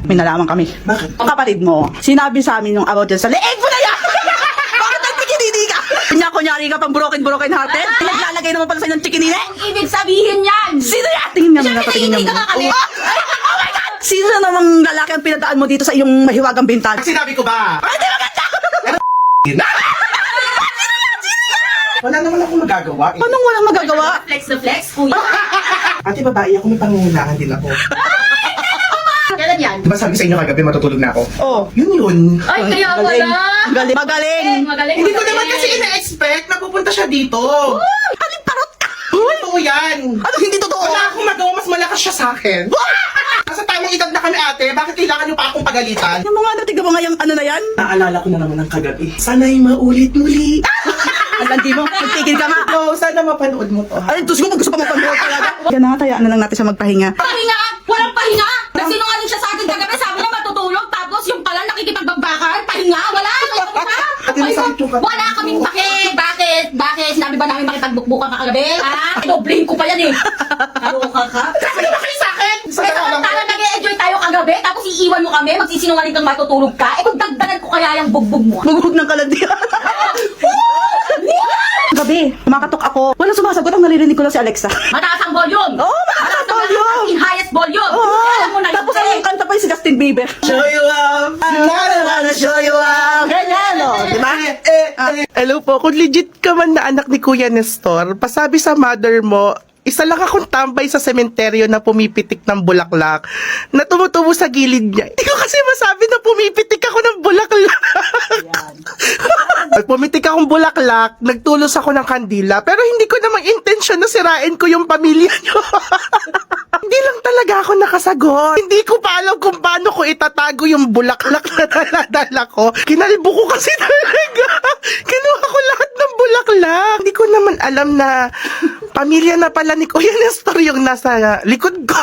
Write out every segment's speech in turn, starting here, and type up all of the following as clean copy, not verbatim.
May nalaman kami. Bakit? Ang kapatid mo, sinabi sa amin yung about dyan sa leeg mo na yan! Bakit nagtikinini ka? Kunyari ka pang broken hearted? Naglalagay naman pala sa'yo ng chikinini? Ang ibig sabihin yan! Sino yan? Tingin nga muna, patingin nga Hindi ka muna. kakali. Oh my God! Sino namang lalaki ang pinadaan mo dito sa iyong mahiwagang bintana? Sinabi ko ba? Ay, di maganda! Wala naman akong magagawa. Anong walang magagawa? Flex na flex, kuya. Ate babae ako, may pangungulahan din ako. Kailan yan? Diba sabi sa inyo kagabi matutulog na ako? Oh. Yun. Ay, kaya Magaling. pala. Magaling. Magaling. Magaling. Hindi ko naman kasi ina-expect na pupunta siya dito. Aling parot ka! Totoo yan. Ano hindi totoo? Wala akong magawa, mas malakas siya sa akin. Nasa tamang edad na kami ate, bakit kailangan niyo pa akong pagalitan? Yung mga tignan mo nga yung ano na yan? Naalala ko na naman ng kagabi. Sana'y maulit muli. Ang landi mo, magtigil ka nga. No, sana mapanood mo to. Ay, Diyos ko, gusto pa mapanood talaga. Yan na, tayaan na lang natin siya magpahinga. Pahinga! Walang pahinga! Nasinungaling siya sa atin kagabi, sabi niya matutulog, tapos yung pala nakikipagbagbakan, pahinga! Wala! Ate, masakit yung katawan Wala ko. kaming bakit! Bakit? Bakit? Sinabi ba namin makipagbukbukan ka kagabi? Ha? Idobling ko pa yan eh! Kaloka ka? Kasi ba kayo sa akin? Sa Eh, lang. samantala nag-e-enjoy tayo kagabi, tapos iiwan mo kami, magsisinungaling kang matutulog ka, eh kung dagdagan ko kaya yung bugbog mo. Maguhog ng kalandi. Gabi, kumakatok ako. Walang sumasagot, ang naririnig ko lang si Alexa. Mataas ang volume! Oo, mataas ang volume! In highest volume! Oo. Alam mo na yun, Tapos eh. ang kanta pa yung si Justin Bieber. Show you up. Show you out. Ganyan, o. Diba? Hello po, kung legit ka man na anak ni Kuya Nestor, pasabi sa mother mo, isa lang akong tambay sa sementeryo na pumipitik ng bulaklak na tumutubo sa gilid niya. Hindi ko kasi masabi na pumipitik ako ng bulaklak. Pumitik akong bulaklak, nagtulos ako ng kandila, pero hindi ko namang intensyon na sirain ko yung pamilya niyo. Hindi lang talaga ako nakasagot. Hindi ko pa alam kung paano ko itatago yung bulaklak na dala-dala ko. Kinalbo ko kasi talaga. Kinuha ko lahat ng bulaklak. Hindi ko naman alam na pamilya na pala ni Kuya Nestor yung nasa likod ko.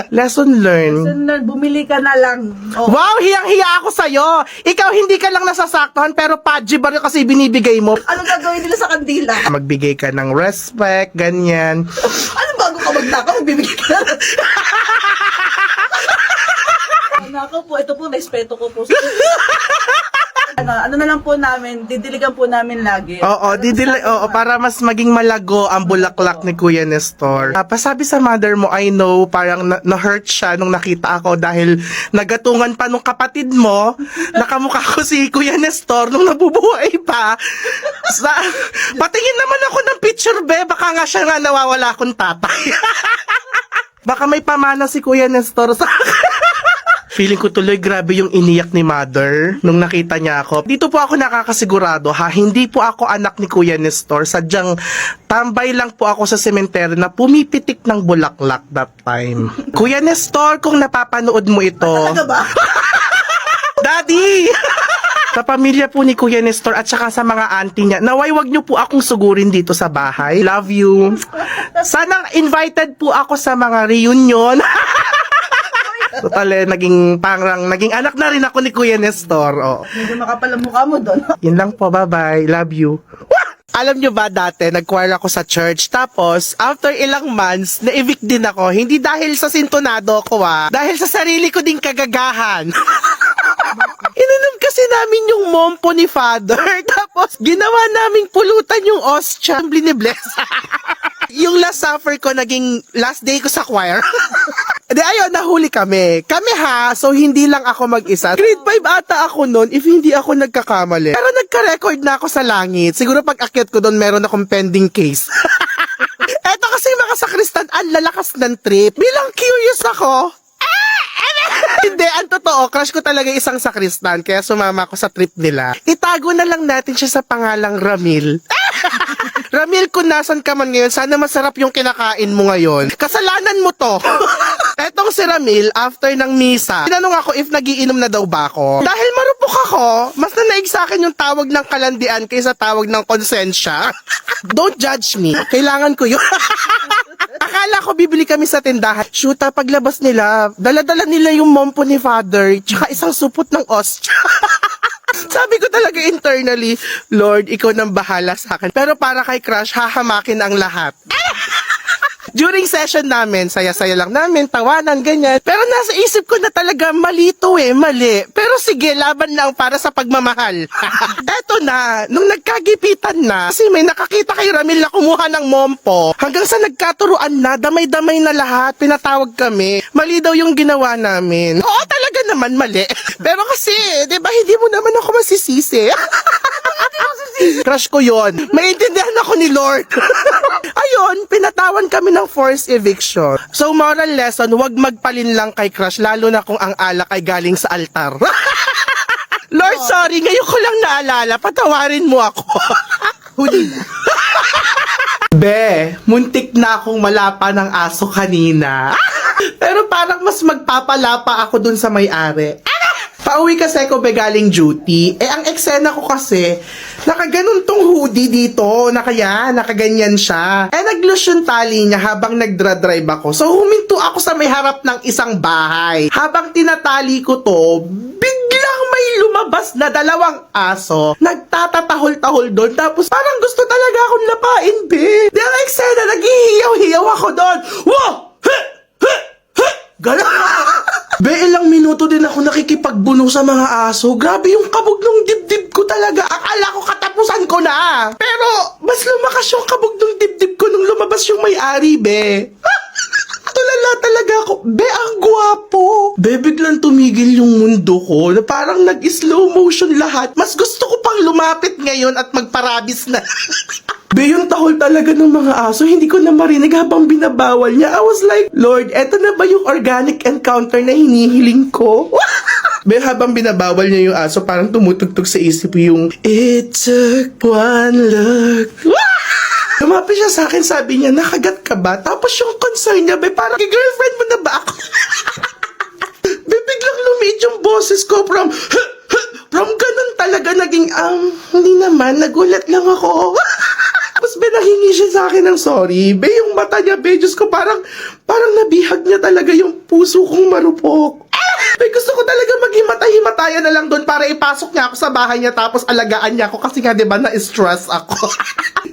Lesson learned. Bumili ka na lang. Oh. Wow, hiyang-hiya ako sa'yo. Ikaw hindi ka lang nasasaktuhan pero padji ba kasi binibigay mo? Anong gagawin nila sa kandila? Magbigay ka ng respect, ganyan. Anong bago ka magnakaw? Magbibigay ka na. Nakaw po, ito po, respeto ko po. Ano na lang po namin, didiligan po namin lagi. Oo, para mas maging malago ang bulaklak ni Kuya Nestor. Pasabi sa mother mo, I know, parang na-hurt siya nung nakita ako dahil nagatungan pa nung kapatid mo, nakamukha ko si Kuya Nestor nung nabubuhay pa. Patingin naman ako ng picture, be, baka nga siya nga nawawala akong tatay. Baka may pamana si Kuya Nestor sa Feeling ko tuloy grabe yung iniyak ni mother nung nakita niya ako. Dito po ako nakakasigurado ha, hindi po ako anak ni Kuya Nestor. Sadyang tambay lang po ako sa sementeryo na pumipitik ng bulaklak that time. Kuya Nestor, kung napapanood mo ito. Talaga ba? Daddy! Sa pamilya po ni Kuya Nestor at saka sa mga auntie niya, naway wag niyo po akong sugurin dito sa bahay. Love you. Sana invited po ako sa mga reunion. Total, naging anak na rin ako ni Kuya Nestor. Oh. Medyo makapal ang mukha mo doon. Yun lang po, bye-bye. Love you. Alam nyo ba dati, nag-choir ako sa church, tapos, after ilang months, na-evict din ako. Hindi dahil sa sintonado ko dahil sa sarili ko ding kagagahan. Ininom kasi namin yung mompo ni Father, tapos ginawa naming pulutan yung ostya. Bless. Yung last supper ko, naging last day ko sa choir. Di ayun, nahuli kami. Kami ha, so hindi lang ako mag-isa. Grade 5 ata ako noon, if hindi ako nagkakamali. Pero nagka-record na ako sa langit. Siguro pag akyat ko doon, meron akong pending case. Eto kasi mga sakristan, ang lalakas ng trip. Bilang curious ako, hindi, ang totoo, crush ko talaga isang sakristan, kaya sumama ako sa trip nila. Itago na lang natin siya sa pangalang Ramil. Ramil, kung nasan ka man ngayon, sana masarap yung kinakain mo ngayon. Kasalanan mo to. Etong si Ramil, after ng misa, tinanong ako if nagiinom na daw ba ako. Dahil marupok ako, mas nanaig sa akin yung tawag ng kalandian kaysa tawag ng konsensya. Don't judge me. Kailangan ko yun. Akala ko bibili kami sa tindahan. Shoota, paglabas nila, dala-dala nila yung mompo ni Father, tsaka isang supot ng ostya. Sabi ko talaga internally, Lord, ikaw nang bahala sa akin. Pero para kay Crush, hahamakin ang lahat. During session namin, saya-saya lang namin, tawanan, ganyan. Pero nasa isip ko na talaga, mali to mali. Pero sige, laban lang para sa pagmamahal. Eto na, nung nagkagipitan na, kasi may nakakita kay Ramil na kumuha ng mompo, hanggang sa nagkaturuan na, damay-damay na lahat, pinatawag kami. Mali daw yung ginawa namin. Oo, talaga naman mali. Pero kasi, di ba, hindi mo naman ako masisisi. Crush ko yon. Maintindihan ako ni Lord. Ayun, pinatawan kami ng forced eviction. So, moral lesson, huwag magpalin lang kay crush, lalo na kung ang alak ay galing sa altar. Lord, sorry, ngayon ko lang naalala, patawarin mo ako. Huli na. Be, muntik na akong malapa ng aso kanina. Pero parang mas magpapalapa ako dun sa may-ari. Pauwi kasi ako galing duty. Ang eksena ko kasi, nakaganon tong hoodie dito, nakaganyan siya. Nag-loose yung tali niya habang nagdra-drive ako. So, huminto ako sa may harap ng isang bahay. Habang tinatali ko to, biglang may lumabas na dalawang aso. Nagtatatahol-tahol doon. Tapos, parang gusto talaga akong lapain, be. Di ang eksena, naghihiyaw-hiyaw ako doon. Wow! Gano'n. Be, ilang minuto din ako nakikipagbuno sa mga aso. Grabe yung kabog ng dibdib ko talaga. Akala ko katapusan ko na. Pero, mas lumakas yung kabog ng dibdib ko nung lumabas yung may-ari, be. Tulala talaga ako. Be, ang gwapo. Be, biglang tumigil yung mundo ko na parang nag-slow motion lahat. Mas gusto ko pang lumapit ngayon at magparabis na. Be, yung tahol talaga ng mga aso, hindi ko na marinig habang binabawal niya. I was like, Lord, eto na ba yung organic encounter na hinihiling ko? Be, habang binabawal niya yung aso, parang tumutugtog sa isip yung, it took one look. Lumapit siya sa akin, sabi niya, nakagat ka ba? Tapos yung concern niya, be, parang, girlfriend mo na ba ako? Be, biglang lumid yung boses ko from ganun talaga naging, hindi naman, nagulat lang ako. Tapos be, nahingi siya sa akin ng sorry. Be, yung mata niya, be, Diyos ko, parang nabihag niya talaga yung puso kong marupok. Be, gusto ko talaga maghimatay-himatayan na lang doon para ipasok niya ako sa bahay niya tapos alagaan niya ako kasi nga, diba, na-stress ako.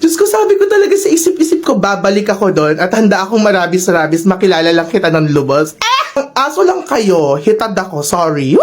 Diyos ko, sabi ko talaga sa isip-isip ko, babalik ako doon at handa akong marabis-rabis, makilala lang kita ng lubos. Ang aso lang kayo, hitad ako, sorry.